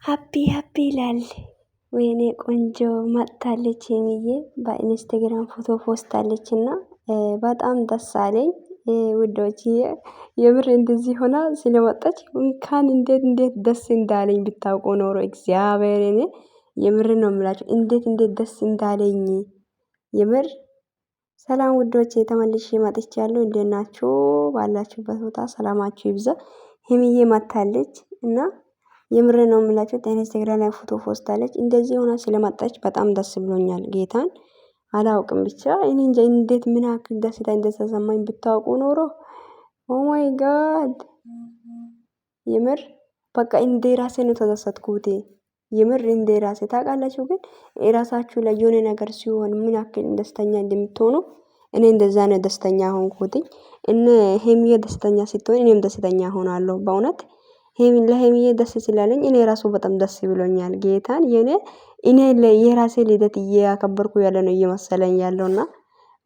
ሀፒ ሀፒ ይላል። ወይኔ ቆንጆ መጥታለች የሚዬ በኢንስታግራም ፎቶ ፖስታለች እና በጣም ደስ አለኝ ውዶች። የምር እንደዚህ ሆና ስለመጣች እንኳን እንዴት ደስ እንዳለኝ ብታውቁ ኖሮ እግዚአብሔርን የምር ነው የምላችሁ። እንዴት ደስ እንዳለኝ የምር። ሰላም ውዶች ተመልሼ መጥቻለሁ። እንዴት ናችሁ? ባላችሁበት ቦታ ሰላማችሁ ይብዛ። ሄሚዬ መጥታለች እና የምር ነው የምላችሁ። ኢንስታግራም ላይ ፎቶ ፖስታለች። እንደዚህ ሆና ስለመጣች በጣም ደስ ብሎኛል። ጌታን አላውቅም ብቻ እኔ እንጃ እንዴት ምን ያክል ደስታ እንደተሰማኝ ብታውቁ ኖሮ ኦ ማይ ጋድ የምር በቃ እንደ ራሴ ነው ተደሰትኩት። የምር እንደ ራሴ ታውቃላችሁ። ግን የራሳችሁ ላይ የሆነ ነገር ሲሆን ምን ያክል ደስተኛ እንደምትሆኑ እኔ እንደዛ ነው ደስተኛ ሆንኩትኝ። እነ ሄሚዬ ደስተኛ ስትሆን እኔም ደስተኛ ሆናለሁ በእውነት። ለሄሚዬ ደስ ስላለኝ እኔ ራሱ በጣም ደስ ብሎኛል። ጌታን እኔ የራሴ ልደት እያከበርኩ ያለ ነው እየመሰለኝ ያለውና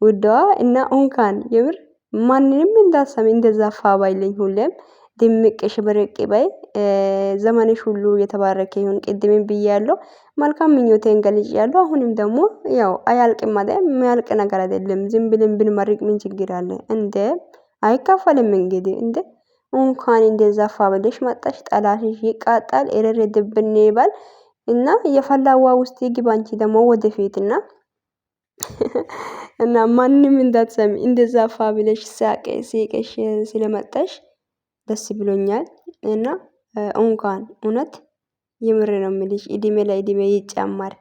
ውዷ እና እንኳን የምር ማንንም እንዳሰሚ እንደዛ ፋ ባይለኝ ሁሌም ድምቅ ሽብርቅ በይ። ዘመንሽ ሁሉ የተባረከ ይሁን። ቅድምም ብያለሁ መልካም ምኞቴን ገልጫለሁ። አሁንም ደግሞ ያው አያልቅም አይደል? የሚያልቅ ነገር አይደለም። ዝም ብለን ብንመርቅ ምን ችግር አለ እንደ አይካፈልም እንግዲህ እንደ እንኳን እንደዛ ፋ ብለሽ መጣሽ። ጠላትሽ ይቃጣል እረር ድብን ይባል እና የፈላዋ ውስጥ ይግባ። አንቺ ደግሞ ወደፊትና እና ማንንም እንዳትሰሚ እንደዛ ፋ ብለሽ ሲቀሽ ስለመጣሽ ደስ ብሎኛል። እና እንኳን እውነት የምር ነው የምልሽ እድሜ ላይ እድሜ ይጨመር።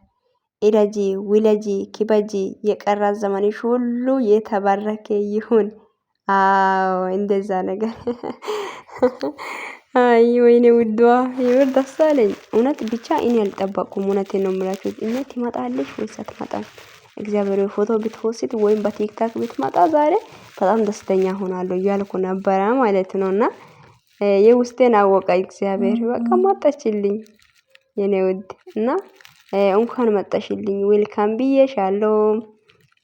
ኢረጂ ውለጂ ክበጂ የቀራ ዘመንሽ ሁሉ የተባረከ ይሁን። አዎ እንደዛ ነገር አይ ወይኔ ውዷ የምር ደስ አለኝ እውነት። ብቻ እኔ አልጠበቅኩም። እውነቴን ነው የምላችሁ። እውነት ትመጣለች ወይስ አትመጣም? እግዚአብሔር ፎቶ ብትፖስት ወይም በቲክታክ ብትመጣ ዛሬ በጣም ደስተኛ ሆናለሁ እያልኩ ነበረ ማለት ነውና የውስጤን አወቀ እግዚአብሔር። በቃ መጣችልኝ የኔ ውድ እና እንኳን መጣሽልኝ ዌልካም ብዬሻለሁ።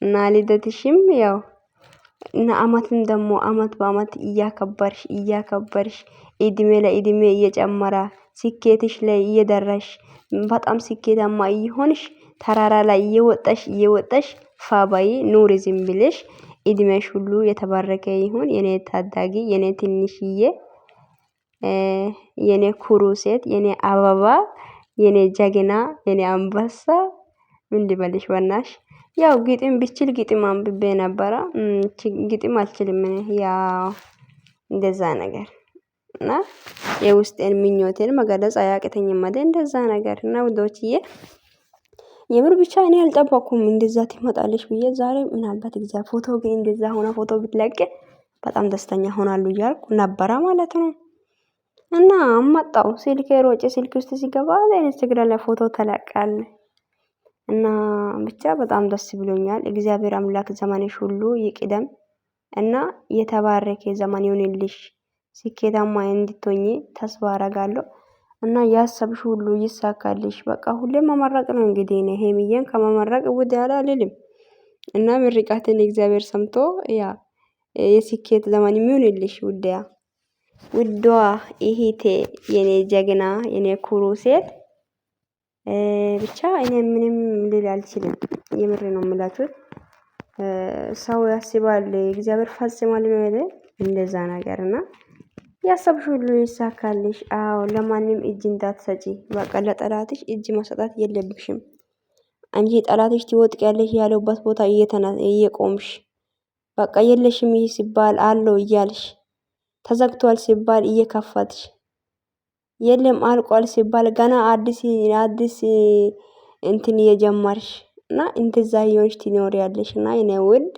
እና ልደትሽም ያው እና አመትን ደግሞ አመት በአመት እያከበርሽ እድሜ ለእድሜ እየጨመረ ስኬትሽ ላይ እየደረሽ በጣም ስኬታማ እየሆንሽ ተራራ ላይ እየወጣሽ ፋባይ ኑሪ ዝም ብለሽ እድሜሽ ሁሉ የተባረከ ይሁን። የኔ ታዳጊ የኔ ትንሽዬ የኔ ኩሩ ሴት የኔ አበባ የኔ ጀግና የኔ አንበሳ ምን ልበልሽ በናሽ። ያው ግጥም ብችል ግጥም አንብቤ ነበረ። ግጥም አልችልም እኔ ያው እንደዛ ነገር እና የውስጤን ምኞቴን መገለጽ አያቅተኝም አይደል? እንደዛ ነገር እና ውዶችዬ የምር ብቻ እኔ አልጠበቅኩም እንደዛ ትመጣለች ብዬ ዛሬ ምናልባት እግዚአብሔር ፎቶ ግን እንደዛ ሆነ ፎቶ ብትለቅ በጣም ደስተኛ ሆናሉ እያልኩ ነበረ ማለት ነው። እና አመጣው ስልኬ ሮጬ ስልክ ውስጥ ሲገባ ኢንስታግራም ላይ ፎቶ ተለቃል። እና ብቻ በጣም ደስ ብሎኛል። እግዚአብሔር አምላክ ዘመንሽ ሁሉ ይቅደም እና የተባረከ ዘመን ይሁንልሽ። ስኬታማ እንድትሆኚ ተስፋ አደርጋለሁ። እና ያሰብሽ ሁሉ ይሳካልሽ። በቃ ሁሌም መመረቅ ነው እንግዲህ እኔ ሄሚዬን ከመመረቅ ውድ ያለ አልልም። እና ምርቃትን እግዚአብሔር ሰምቶ ያ የስኬት ዘመን ይሁንልሽ ውድያ ውዷ እህቴ የኔ ጀግና የኔ ኩሩ ሴት። ብቻ እኔ ምንም ልል አልችልም። የምር ነው የምላችሁ። ሰው ያስባል እግዚአብሔር ፈጽሟል ነው አይደል? እንደዛ ነገር እና ያሰብሽ ሁሉ ይሳካልሽ። አዎ ለማንም እጅ እንዳትሰጪ። በቃ ለጠላትሽ እጅ መስጠት የለብሽም። አንቺ ጠላትሽ ትወጥቂያለሽ ያለበት ቦታ እየቆምሽ በቃ የለሽም ይህ ሲባል አለው እያልሽ ተዘግቷል ሲባል እየከፈትሽ የለም አልቋል ሲባል ገና አዲስ እንትን እየጀመርሽ እና እንደዛ እየሆንሽ ትኖሪያለሽ። እና የኔ ውድ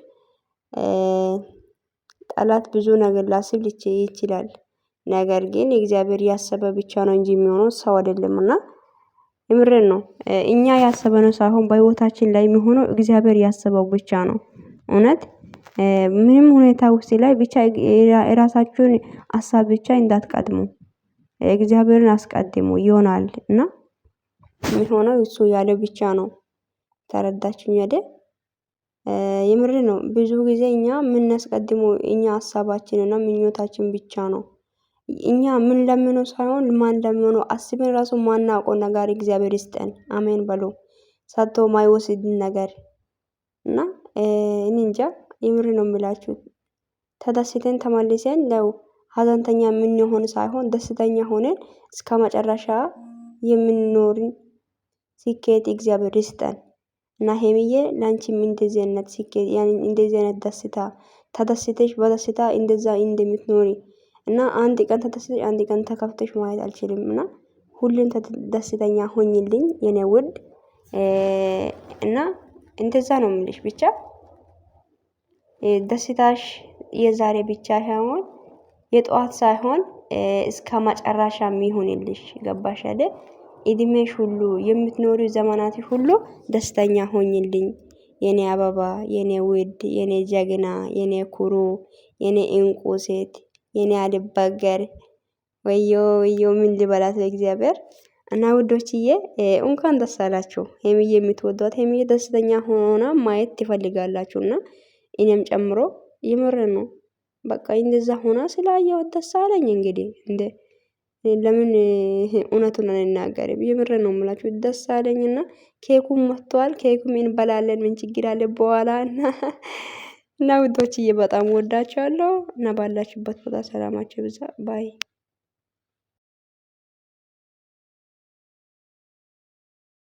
ጠላት ብዙ ነገር ላስብ ይችላል። ነገር ግን እግዚአብሔር ያሰበ ብቻ ነው እንጂ የሚሆነው ሰው አይደለምና የምሬን ነው። እኛ ያሰበነው ሳይሆን በህይወታችን ላይ የሚሆነው እግዚአብሔር ያሰበው ብቻ ነው። እውነት ምንም ሁኔታ ውስጥ ላይ ብቻ የራሳችሁን ሀሳብ ብቻ እንዳትቀድሙ። እግዚአብሔርን አስቀድሙ ይሆናል እና የሚሆነው እሱ ያለው ብቻ ነው። ተረዳችሁኝ አይደል? የምር ነው። ብዙ ጊዜ እኛ የምናስቀድመው እኛ ሀሳባችንና ምኞታችን ብቻ ነው። እኛ ምን ለምኖ ሳይሆን ማን ለምኖ አስበን ራሱ ማናውቀው ነገር እግዚአብሔር ይስጠን። አሜን በሉ። ሰጥቶ ማይወስድ ነገር እና እኔ እንጃ የምር ነው የምላችሁ። ተደስተን ተመልሰን ለው ሀዘንተኛ የምንሆን ሳይሆን ደስተኛ ሆነን እስከ መጨረሻ የምንኖርን ስኬት እግዚአብሔር ይስጠን። እና ሄምዬ ላንቺም እንደዚህ አይነት ስኬት እንደዚህ አይነት ደስታ ተደስተሽ በደስታ እንደዛ እንደምትኖሪ እና አንድ ቀን ተደስተሽ አንድ ቀን ተከፍተሽ ማየት አልችልም። እና ሁሌም ደስተኛ ሆኝልኝ የኔ ውድ እና እንደዛ ነው የምልሽ። ብቻ ደስታሽ የዛሬ ብቻ ሳይሆን የጠዋት ሳይሆን እስከ መጨረሻ የሚሆንልሽ ገባሽ አይደል? እድሜሽ ሁሉ የምትኖሪ ዘመናትሽ ሁሉ ደስተኛ ሆኝልኝ የኔ አበባ፣ የኔ ውድ፣ የኔ ጀግና፣ የኔ ኩሩ፣ የኔ እንቁ ሴት፣ የኔ አልበገር ወዮ ወዮ ምን ልበላት በእግዚአብሔር። እና ውዶችዬ እንኳን ደስ አላችሁ። ሄምዬ የምትወዷት ሄምዬ ደስተኛ ሆና ማየት ትፈልጋላችሁና እኔም ጨምሮ የምር ነው። በቃ እንደዛ ሆና ስላየሁት ደስ አለኝ። እንግዲህ እንደ ለምን እውነቱን አንናገርም? የምር ነው የምላችሁ ደስ አለኝና ኬኩም መጥቷል። ኬኩም እንበላለን ምን ችግር አለ በኋላ እና ውዶችዬ በጣም ወዳችኋለሁ እና ባላችሁበት ቦታ ሰላማችሁ ይብዛ ባይ